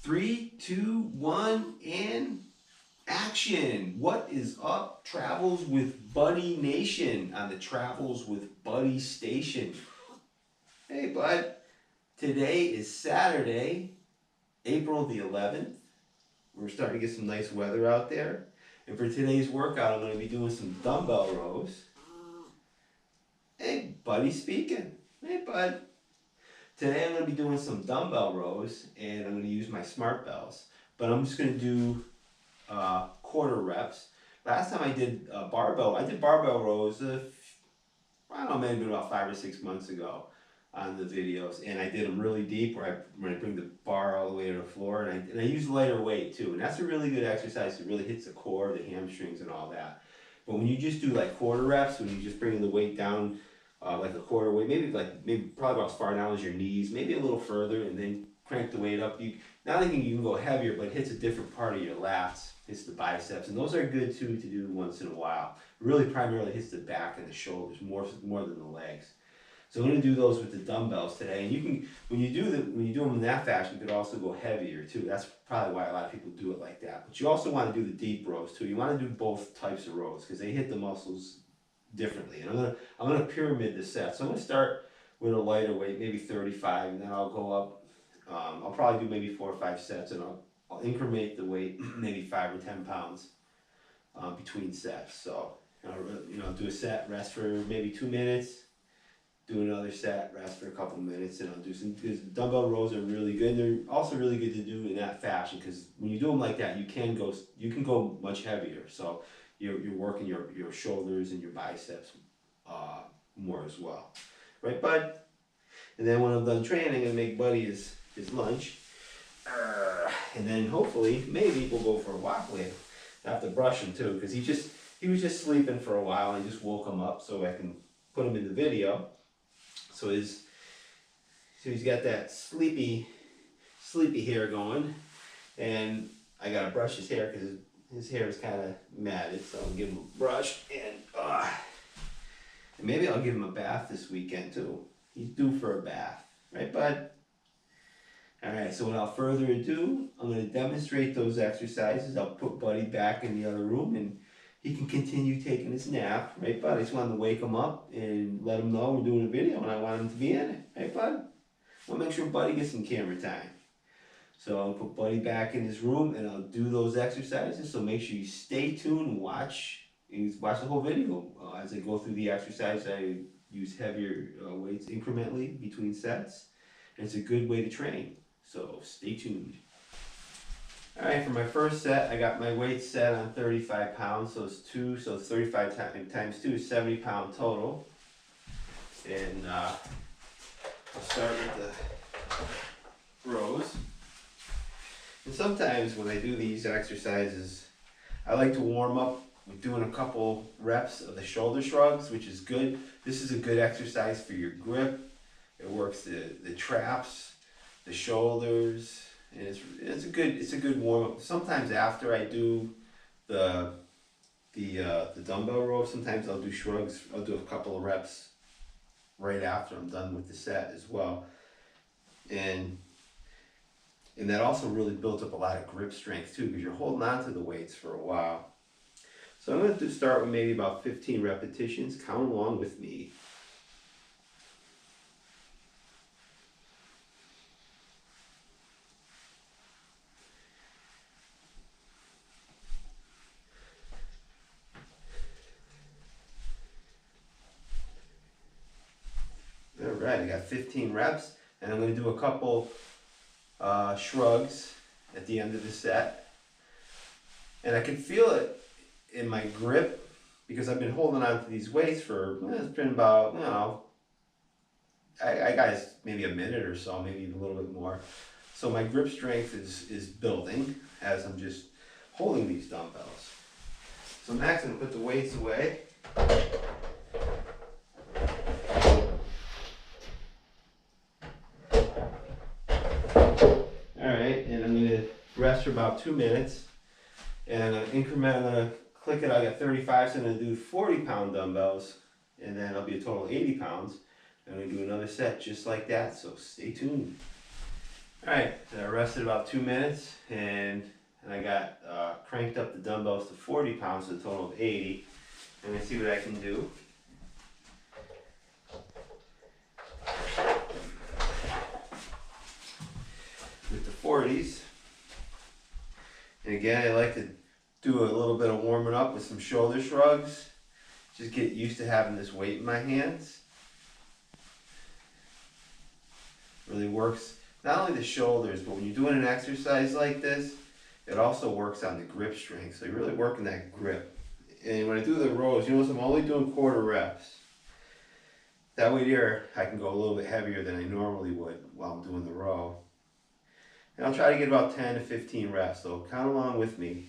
3, 2, 1, and action. What is up, Travels with Buddy Nation on the Travels with Buddy station? Hey, bud. Today is Saturday, April the 11th. We're starting to get some nice weather out there. And for today's workout, I'm going to be doing some dumbbell rows. Hey, Buddy speaking. Hey, bud. Today I'm going to be doing some dumbbell rows, and I'm going to use my smart bells. But I'm just going to do quarter reps. Last time I did barbell rows, I don't know, maybe about 5 or 6 months ago on the videos, and I did them really deep where I bring the bar all the way to the floor, and I use lighter weight too, and that's a really good exercise. It really hits the core, the hamstrings, and all that. But when you just do like quarter reps, when you just bring the weight down like a quarter weight, maybe probably about as far down as your knees, maybe a little further, and then crank the weight up. Not only can you go heavier, but it hits a different part of your lats, hits the biceps, and those are good too to do once in a while. It really primarily hits the back and the shoulders more than the legs. So I'm going to do those with the dumbbells today. And you can, when you do them in that fashion, you could also go heavier too. That's probably why a lot of people do it like that. But you also want to do the deep rows too. You want to do both types of rows because they hit the muscles differently. And I'm gonna pyramid the set. So I'm gonna start with a lighter weight, maybe 35, and then I'll go up. I'll probably do maybe 4 or 5 sets, and I'll increment the weight maybe 5 or 10 pounds between sets. So do a set, rest for maybe 2 minutes, do another set, rest for a couple minutes, and I'll do some. Because dumbbell rows are really good. They're also really good to do in that fashion because when you do them like that, you can go much heavier. So you're working your shoulders and your biceps more as well, right, bud? And then when I'm done training, I'm gonna make Buddy his lunch, and then hopefully maybe we'll go for a walk later. I have to brush him too because he was just sleeping for a while, and I just woke him up so I can put him in the video. So he's got that sleepy hair going, and I gotta brush his hair because his hair is kind of matted, so I'll give him a brush, and maybe I'll give him a bath this weekend too. He's due for a bath, right, bud? All right, so without further ado, I'm going to demonstrate those exercises. I'll put Buddy back in the other room, and he can continue taking his nap, right, bud? I just wanted to wake him up and let him know we're doing a video, and I want him to be in it, right, bud? I'll make sure Buddy gets some camera time. So I'll put Buddy back in his room, and I'll do those exercises. So make sure you stay tuned and watch the whole video. As I go through the exercise, I use heavier weights incrementally between sets. And it's a good way to train. So stay tuned. All right, for my first set, I got my weight set on 35 pounds. So it's 35 times 2 is 70 pound total. And I'll start with the rows. And sometimes when I do these exercises, I like to warm up with doing a couple reps of the shoulder shrugs, which is good. This is a good exercise for your grip. It works the traps, the shoulders, and it's a good warm up. Sometimes after I do the dumbbell row, sometimes I'll do shrugs. I'll do a couple of reps right after I'm done with the set as well, and that also really builds up a lot of grip strength too, because you're holding on to the weights for a while. So I'm going to start with maybe about 15 repetitions. Count along with me. All right, I got 15 reps, and I'm going to do a couple shrugs at the end of the set. And I can feel it in my grip because I've been holding on to these weights for, it's been about, I got maybe a minute or so, maybe a little bit more. So my grip strength is building as I'm just holding these dumbbells. So next I'm going to put the weights away. Alright, and I'm going to rest for about 2 minutes. And I'm gonna click it. I got 35, so I'm gonna do 40-pound dumbbells, and then I'll be a total of 80 pounds. I'm gonna do another set just like that, so stay tuned. Alright, so I rested about 2 minutes and I got cranked up the dumbbells to 40 pounds, so a total of 80. I'm going to see what I can do. With the 40s. And again, I like to do a little bit of warming up with some shoulder shrugs. Just get used to having this weight in my hands. Really works not only the shoulders, but when you're doing an exercise like this, it also works on the grip strength. So you're really working that grip. And when I do the rows, you notice I'm only doing quarter reps. That way there, I can go a little bit heavier than I normally would while I'm doing the row. And I'll try to get about 10 to 15 reps, so count along with me.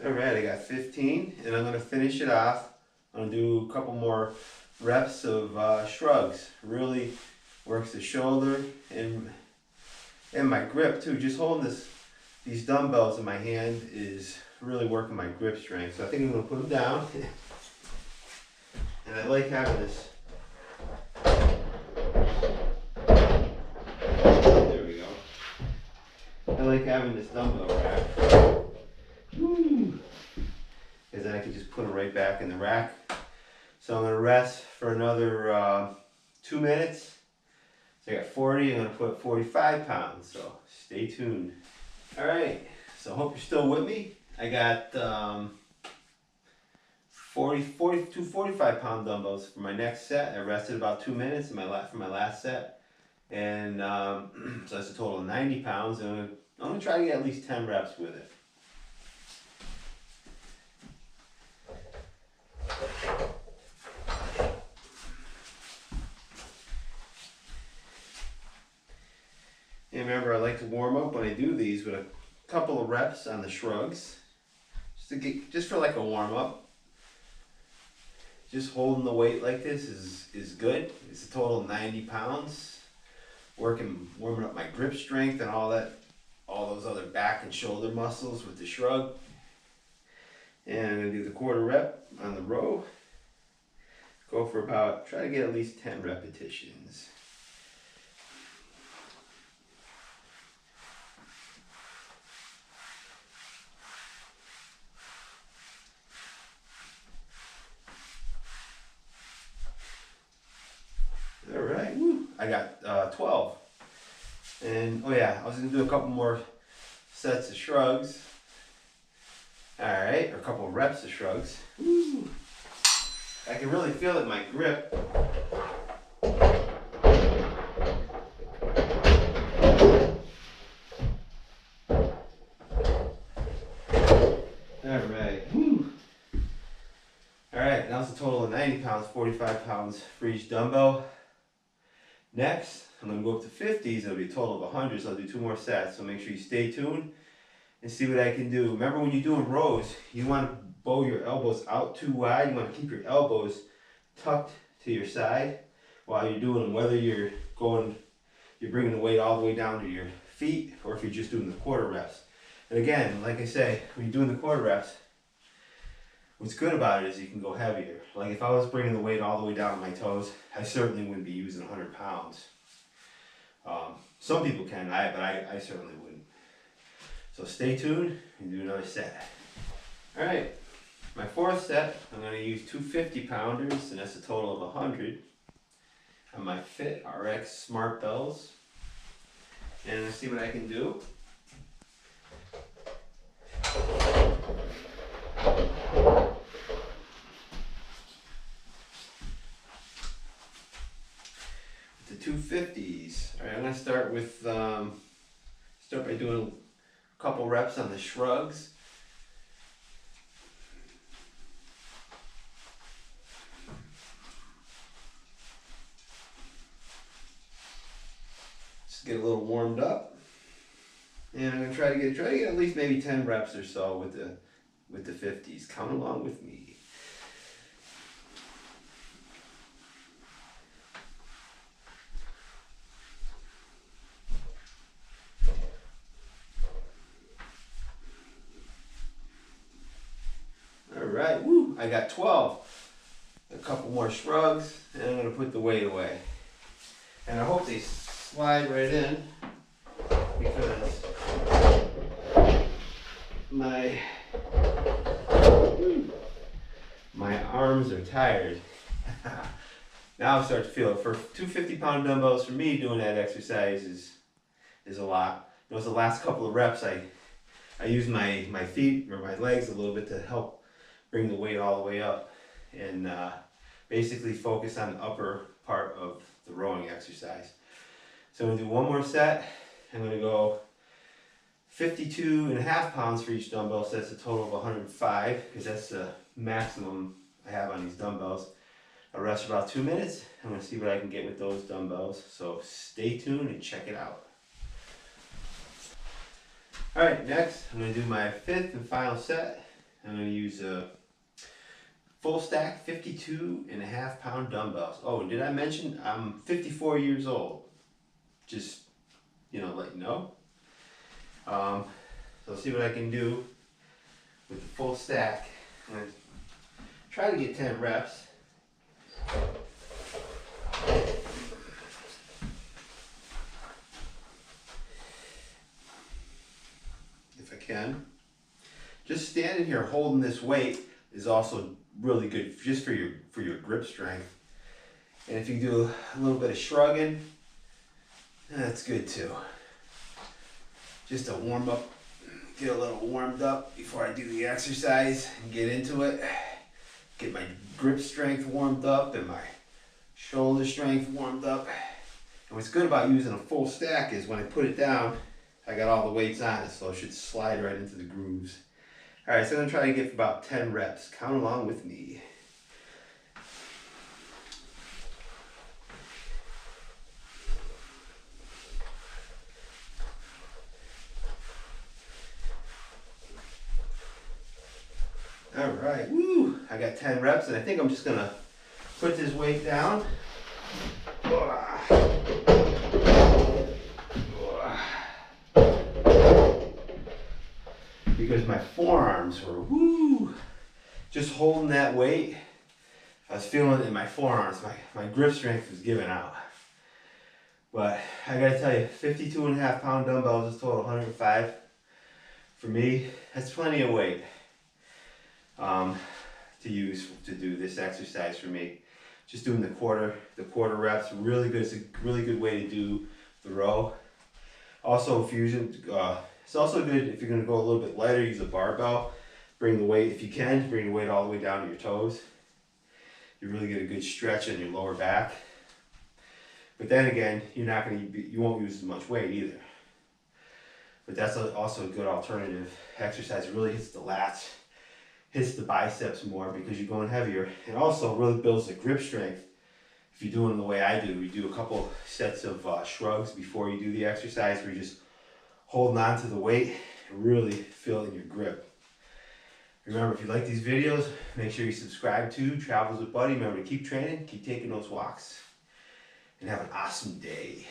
Alright, I got 15, and I'm going to finish it off. I'm going to do a couple more reps of shrugs. Really works the shoulder and my grip too. Just holding these dumbbells in my hand is really working my grip strength. So I think I'm going to put them down. And I like having this. There we go. I like having this dumbbell rack. Because then I can just put them right back in the rack. So I'm going to rest for another 2 minutes. So I got 40, I'm going to put 45 pounds, so stay tuned. Alright, so I hope you're still with me. I got 2 45-pound dumbbells for my next set. I rested about 2 minutes for my last set. And so that's a total of 90 pounds. And I'm going to try to get at least 10 reps with it. And remember, I like to warm up when I do these with a couple of reps on the shrugs, just for like a warm up. Just holding the weight like this is good. It's a total of 90 pounds. Warming up my grip strength and all those other back and shoulder muscles with the shrug. And I'm gonna do the quarter rep on the row. Go for try to get at least 10 repetitions. Alright, woo! I got 12. And oh yeah, I was gonna do a couple more sets of shrugs. Alright, or a couple of reps of shrugs. Woo! I can really feel it in my grip. Alright, woo! Alright, that was a total of 90 pounds, 45 pounds for each dumbbell. Next, I'm going to go up to 50s. It'll be a total of 100, so I'll do 2 more sets. So make sure you stay tuned and see what I can do. Remember, when you're doing rows, you want to bow your elbows out too wide. You want to keep your elbows tucked to your side while you're doing them, whether you're bringing the weight all the way down to your feet or if you're just doing the quarter reps. And again, like I say, when you're doing the quarter reps, what's good about it is you can go heavier. Like if I was bringing the weight all the way down to my toes, I certainly wouldn't be using 100 pounds. Some people can, but I certainly wouldn't. So stay tuned and do another set. All right, my 4th set, I'm going to use 2 50-pounders, and that's a total of 100 on my FitRx Smart Bells. And let's see what I can do. The 250s. All right, I'm going to start by doing a couple reps on the shrugs. Just get a little warmed up, and I'm going to try to get at least maybe 10 reps or so with the 50s. Count along with me. I got 12. A couple more shrugs, and I'm going to put the weight away. And I hope they slide right in, because my arms are tired. Now I start to feel it. For 250-pound dumbbells, for me, doing that exercise is a lot. Those the last couple of reps, I use my feet or my legs a little bit to help bring the weight all the way up, and basically focus on the upper part of the rowing exercise. So I'm going to do one more set. I'm going to go 52.5 pounds for each dumbbell, so that's a total of 105, because that's the maximum I have on these dumbbells. I'll rest for about 2 minutes. I'm going to see what I can get with those dumbbells. So stay tuned and check it out. Alright, next I'm going to do my 5th and final set. I'm going to use a full stack 52.5 pound dumbbells. Oh, and did I mention I'm 54 years old? Just, let you know. So I'll see what I can do with the full stack. I'm going to try to get 10 reps. If I can. Just standing here holding this weight is also really good just for your grip strength. And if you do a little bit of shrugging, that's good too. Just to warm up, get a little warmed up before I do the exercise and get into it. Get my grip strength warmed up and my shoulder strength warmed up. And what's good about using a full stack is when I put it down, I got all the weights on it, so it should slide right into the grooves. Alright, so I'm going to try to get about 10 reps. Count along with me. Alright, woo! I got 10 reps, and I think I'm just going to put this weight down. Because my forearms were, just holding that weight. I was feeling it in my forearms. My grip strength was giving out. But I gotta tell you, 52.5 pound dumbbells is total 105. For me, that's plenty of weight to use to do this exercise for me. Just doing the quarter reps, really good. It's a really good way to do the row. Also, it's also good if you're going to go a little bit lighter, use a barbell. Bring the weight, if you can, bring the weight all the way down to your toes. You really get a good stretch in your lower back. But then again, you won't use as much weight either. But that's also a good alternative exercise. It really hits the lats, hits the biceps more because you're going heavier. And also really builds the grip strength. If you're doing it the way I do, we do a couple sets of shrugs before you do the exercise where you're just holding on to the weight and really feeling your grip. Remember, if you like these videos, make sure you subscribe to Travels with Buddy. Remember to keep training, keep taking those walks, and have an awesome day.